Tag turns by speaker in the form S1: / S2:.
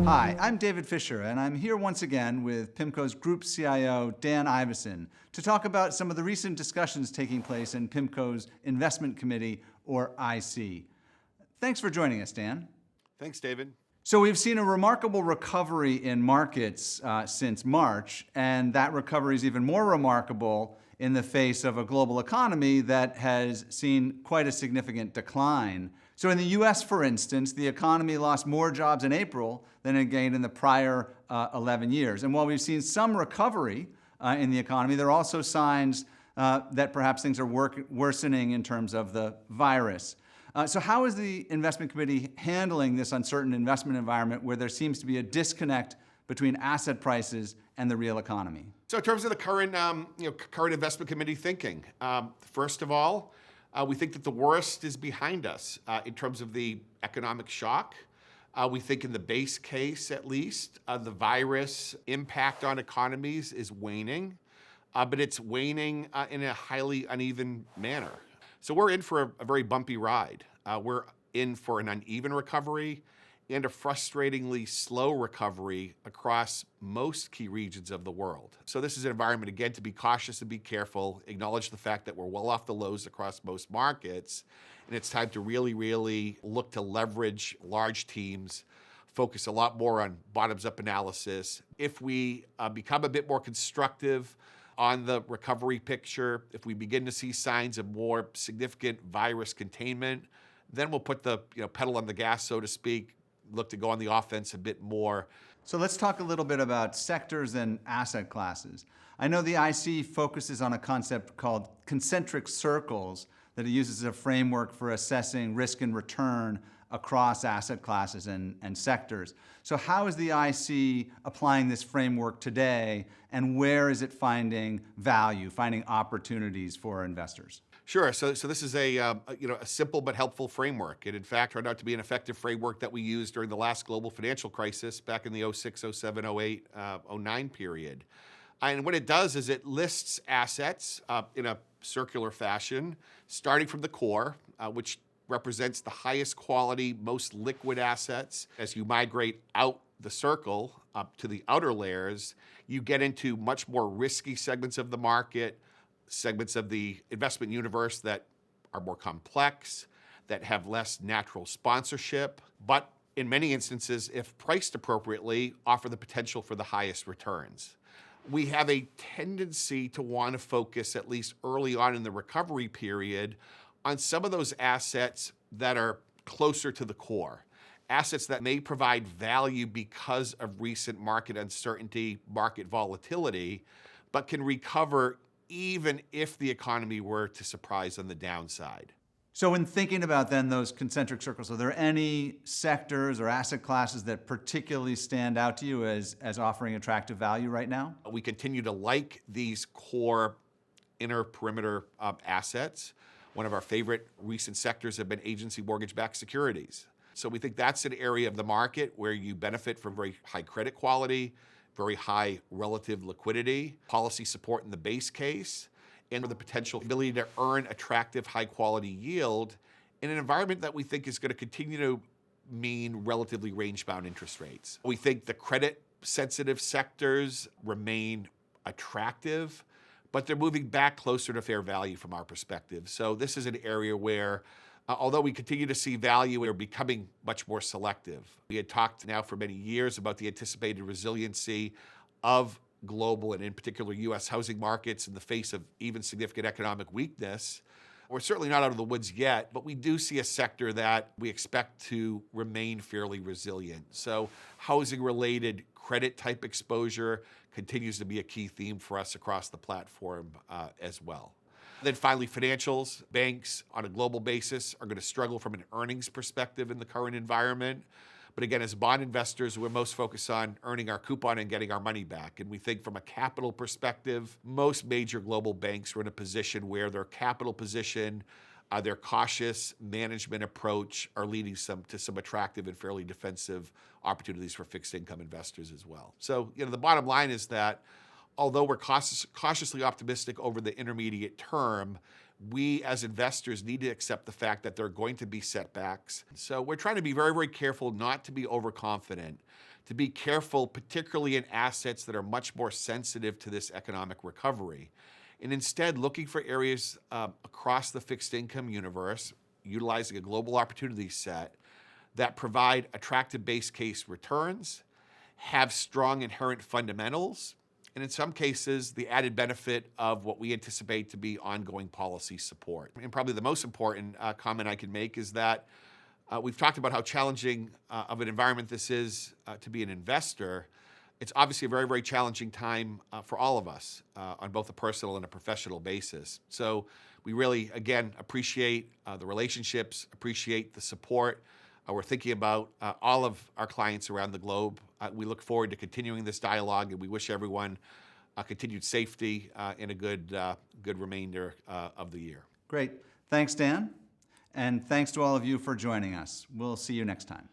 S1: Hi, I'm David Fisher, and I'm here once again with PIMCO's Group CIO, Dan Iveson, to talk about some of the recent discussions taking place in PIMCO's Investment Committee, or IC. Thanks for joining us, Dan.
S2: Thanks, David.
S1: So we've seen a remarkable recovery in markets since March, and that recovery is even more remarkable in the face of a global economy that has seen quite a significant decline. So in the US, for instance, the economy lost more jobs in April than it gained in the prior 11 years. And while we've seen some recovery in the economy, there are also signs that perhaps things are worsening in terms of the virus. So how is the investment committee handling this uncertain investment environment where there seems to be a disconnect between asset prices and the real economy?
S2: So in terms of the current investment committee thinking, first of all, we think that the worst is behind us in terms of the economic shock. We think in the base case, at least, the virus impact on economies is waning, but it's waning in a highly uneven manner. So we're in for a very bumpy ride. We're in for an uneven recovery and a frustratingly slow recovery across most key regions of the world. So this is an environment, again, to be cautious and be careful, acknowledge the fact that we're well off the lows across most markets, and it's time to really look to leverage large teams, focus a lot more on bottoms-up analysis. If we become a bit more constructive on the recovery picture, if we begin to see signs of more significant virus containment, then we'll put the pedal on the gas, so to speak, look to go on the offense a bit more.
S1: So let's talk a little bit about sectors and asset classes. I know the IC focuses on a concept called concentric circles that it uses as a framework for assessing risk and return across asset classes and sectors. So how is the IC applying this framework today, and where is it finding value, finding opportunities for investors?
S2: Sure. So this is a simple but helpful framework. It, in fact, turned out to be an effective framework that we used during the last global financial crisis back in the 06, 07, 08, 09 period. And what it does is it lists assets in a circular fashion, starting from the core, which represents the highest quality, most liquid assets. As you migrate out the circle up to the outer layers, you get into much more risky segments of the market, segments of the investment universe that are more complex, that have less natural sponsorship, but in many instances, if priced appropriately, offer the potential for the highest returns. We have a tendency to want to focus, at least early on in the recovery period, on some of those assets that are closer to the core. Assets that may provide value because of recent market uncertainty, market volatility, but can recover even if the economy were to surprise on the downside.
S1: So in thinking about then those concentric circles, are there any sectors or asset classes that particularly stand out to you as offering attractive value right now?
S2: We continue to like these core inner perimeter assets. One of our favorite recent sectors have been agency mortgage-backed securities. So we think that's an area of the market where you benefit from very high credit quality, very high relative liquidity, policy support in the base case, and the potential ability to earn attractive high-quality yield in an environment that we think is going to continue to mean relatively range-bound interest rates. We think the credit-sensitive sectors remain attractive, but they're moving back closer to fair value from our perspective. So this is an area where although we continue to see value, we're becoming much more selective. We had talked now for many years about the anticipated resiliency of global and in particular US housing markets in the face of even significant economic weakness. We're certainly not out of the woods yet, but we do see a sector that we expect to remain fairly resilient. So housing-related credit type exposure continues to be a key theme for us across the platform as well. Then finally, financials. Banks on a global basis are going to struggle from an earnings perspective in the current environment. But again, as bond investors, we're most focused on earning our coupon and getting our money back. And we think from a capital perspective, most major global banks are in a position where their capital position, their cautious management approach are leading to some attractive and fairly defensive opportunities for fixed income investors as well. So, the bottom line is that although we're cautiously optimistic over the intermediate term, we as investors need to accept the fact that there are going to be setbacks. So we're trying to be very, very careful not to be overconfident, to be careful, particularly in assets that are much more sensitive to this economic recovery, and instead looking for areas across the fixed income universe, utilizing a global opportunity set that provide attractive base case returns, have strong inherent fundamentals, and in some cases, the added benefit of what we anticipate to be ongoing policy support. And probably the most important comment I can make is that we've talked about how challenging of an environment this is to be an investor. It's obviously a very, very challenging time for all of us on both a personal and a professional basis. So we really, again, appreciate the relationships, appreciate the support. We're thinking about all of our clients around the globe. We look forward to continuing this dialogue, and we wish everyone continued safety and a good remainder of the year.
S1: Great. Thanks, Dan. And thanks to all of you for joining us. We'll see you next time.